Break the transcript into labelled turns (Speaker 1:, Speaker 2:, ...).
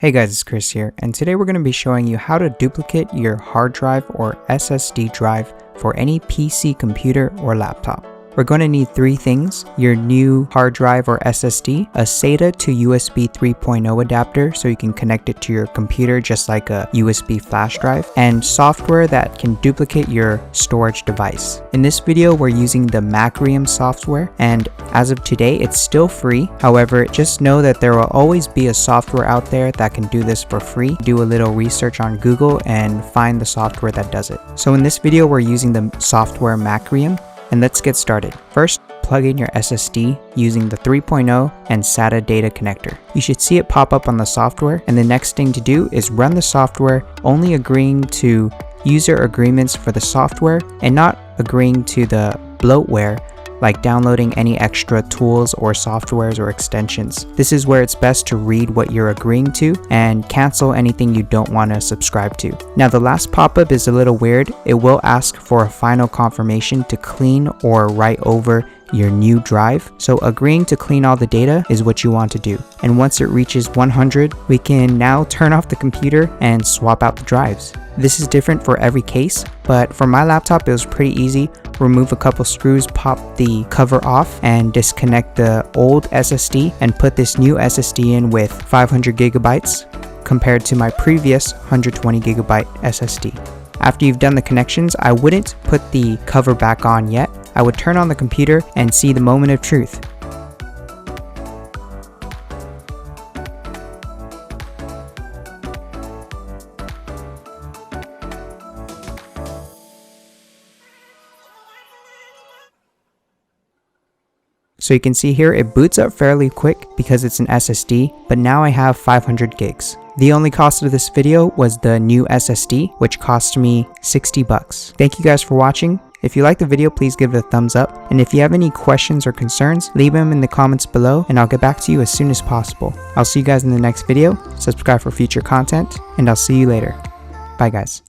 Speaker 1: Hey guys, it's Chris here, and today we're going to be showing you how to duplicate your hard drive or SSD drive for any PC computer or laptop. We're going to need three things: your new hard drive or SSD, a SATA to USB 3.0 adapter so you can connect it to your computer just like a USB flash drive, and software that can duplicate your storage device. In this video, we're using the Macrium software, and as of today, it's still free. However, just know that there will always be a software out there that can do this for free. Do a little research on Google and find the software that does it. So in this video, we're using the software Macrium. And let's get started. First, plug in your SSD using the 3.0 and SATA data connector. You should see it pop up on the software, and the next thing to do is run the software, only agreeing to user agreements for the software and not agreeing to the bloatware like downloading any extra tools or softwares or extensions. This is where it's best to read what you're agreeing to and cancel anything you don't want to subscribe to. Now, the last pop-up is a little weird. It will ask for a final confirmation to clean or write over your new drive. So agreeing to clean all the data is what you want to do. And once it reaches 100, we can now turn off the computer and swap out the drives. This is different for every case, but for my laptop it was pretty easy. Remove a couple screws, pop the cover off, and disconnect the old SSD and put this new SSD in with 500 gigabytes compared to my previous 120 gigabyte SSD. After you've done the connections, I wouldn't put the cover back on yet. I would turn on the computer and see the moment of truth. So you can see here it boots up fairly quick because it's an SSD, but now I have 500 gigs. The only cost of this video was the new SSD, which cost me 60 bucks. Thank you guys for watching. If you liked the video, please give it a thumbs up. And if you have any questions or concerns, leave them in the comments below and I'll get back to you as soon as possible. I'll see you guys in the next video. Subscribe for future content and I'll see you later. Bye guys.